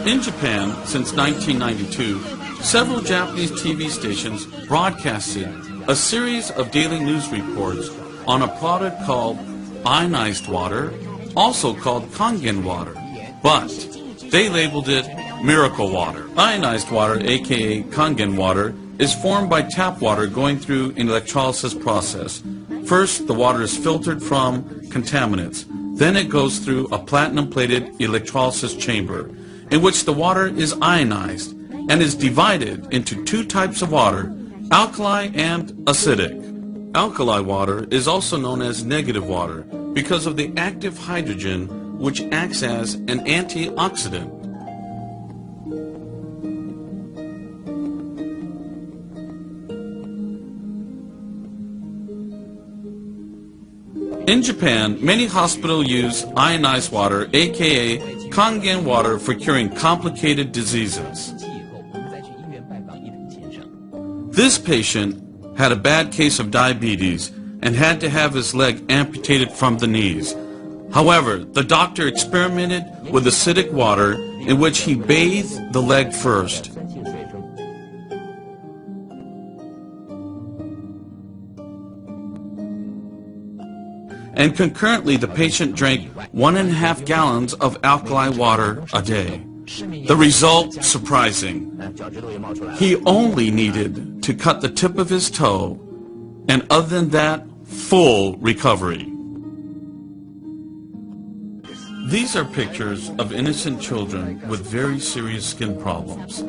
In Japan, since 1992, several Japanese TV stations broadcasted a series of daily news reports on a product called ionized water, also called Kangen water, but they labeled it miracle water. Ionized water, aka Kangen water, is formed by tap water going through an electrolysis process. First, the water is filtered from contaminants. Then it goes through a platinum-plated electrolysis chamber, in which the water is ionized and is divided into two types of water, alkali and acidic. Alkali water is also known as negative water because of the active hydrogen, which acts as an antioxidant. In Japan, many hospitals use ionized water, aka Kangen water, for curing complicated diseases. This patient had a bad case of diabetes and had to have his leg amputated from the knees. However, the doctor experimented with acidic water in which he bathed the leg first. And concurrently, the patient drank 1.5 gallons of alkali water a day. The result, surprising. He only needed to cut the tip of his toe, and other than that, full recovery. These are pictures of innocent children with very serious skin problems.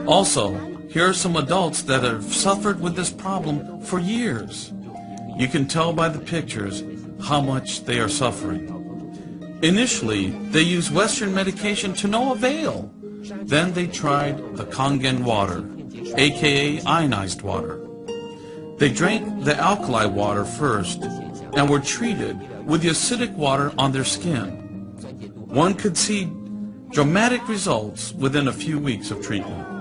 Also, here are some adults that have suffered with this problem for years. You can tell by the pictures how much they are suffering. Initially, they used Western medication to no avail. Then they tried the Kangen water, aka ionized water. They drank the alkali water first and were treated with the acidic water on their skin. One could see dramatic results within a few weeks of treatment.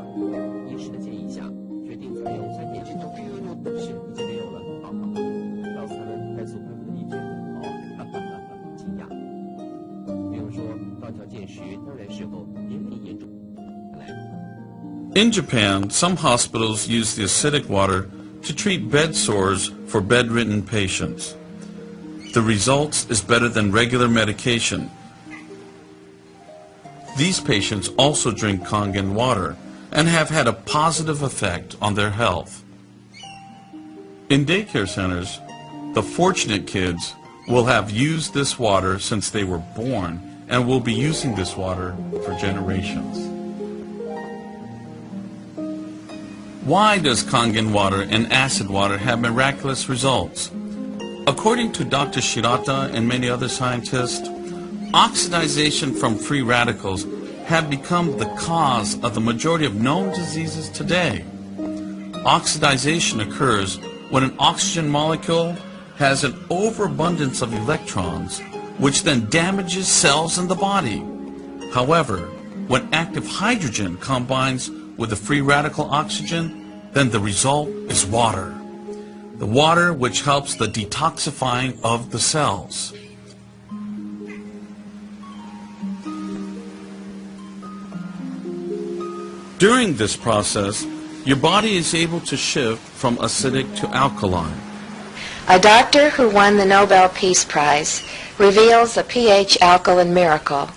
In Japan, some hospitals use the acidic water to treat bed sores for bedridden patients. The results is better than regular medication. These patients also drink Kangen water and have had a positive effect on their health. In daycare centers, the fortunate kids will have used this water since they were born and will be using this water for generations. Why does Kangen water and acid water have miraculous results? According to Dr. Shirata and many other scientists, oxidization from free radicals have become the cause of the majority of known diseases today. Oxidization occurs when an oxygen molecule has an overabundance of electrons, which then damages cells in the body. However, when active hydrogen combines with the free radical oxygen, then the result is water. The water which helps the detoxifying of the cells. During this process, your body is able to shift from acidic to alkaline. A doctor who won the Nobel Peace Prize reveals a pH alkaline miracle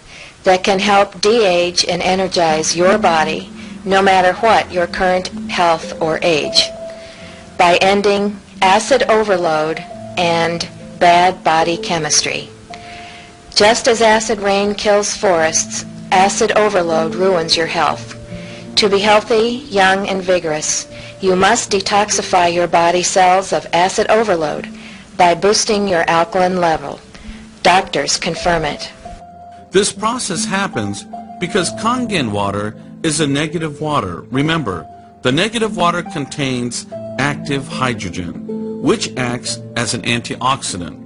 that can help de-age and energize your body no matter what your current health or age, by ending acid overload and bad body chemistry. Just as acid rain kills forests, acid overload ruins your health. To be healthy, young, and vigorous, you must detoxify your body cells of acid overload by boosting your alkaline level. Doctors confirm it. This process happens because Kangen water is a negative water. Remember, the negative water contains active hydrogen, which acts as an antioxidant.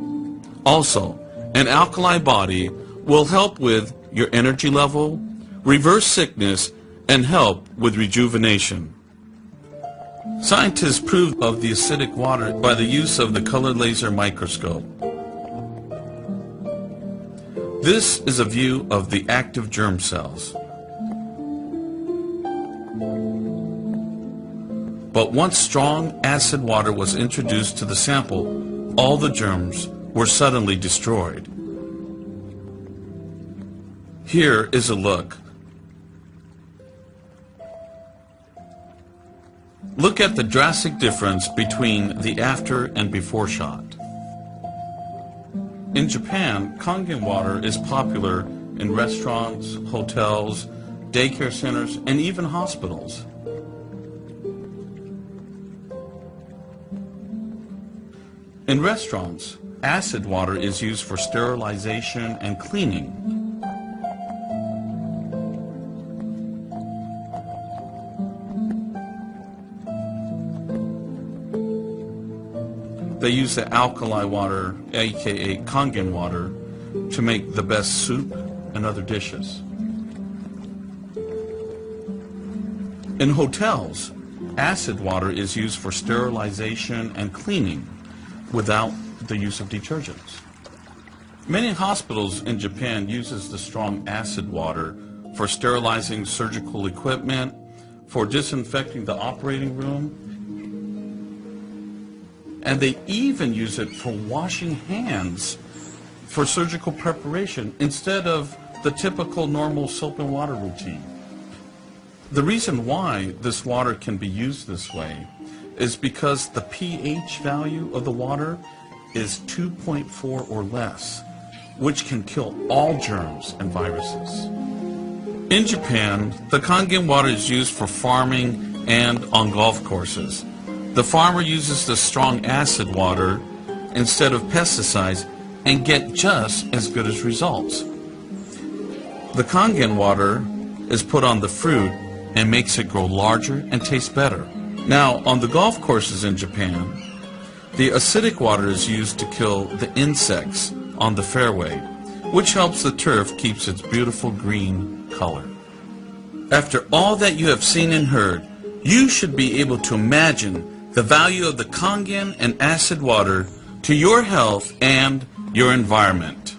Also, an alkali body will help with your energy level, reverse sickness, and help with rejuvenation. Scientists proved of the acidic water by the use of the color laser microscope. This is a view of the active germ cells. But once strong acid water was introduced to the sample, all the germs were suddenly destroyed. Here is a look. Look at the drastic difference between the after and before shot. In Japan, Kangen water is popular in restaurants, hotels, daycare centers, and even hospitals. In restaurants, acid water is used for sterilization and cleaning. They use the alkali water, aka Kangen water, to make the best soup and other dishes. In hotels, acid water is used for sterilization and cleaning without the use of detergents. Many hospitals in Japan uses the strong acid water for sterilizing surgical equipment, for disinfecting the operating room, and they even use it for washing hands for surgical preparation instead of the typical normal soap and water routine. The reason why this water can be used this way is because the pH value of the water is 2.4 or less, which can kill all germs and viruses. In Japan, the Kangen water is used for farming and on golf courses. The farmer uses the strong acid water instead of pesticides and get just as good as results. The Kangen water is put on the fruit and makes it grow larger and taste better. Now, on the golf courses in Japan, the acidic water is used to kill the insects on the fairway, which helps the turf keeps its beautiful green color. After all that you have seen and heard, you should be able to imagine the value of the Kangen and acid water to your health and your environment.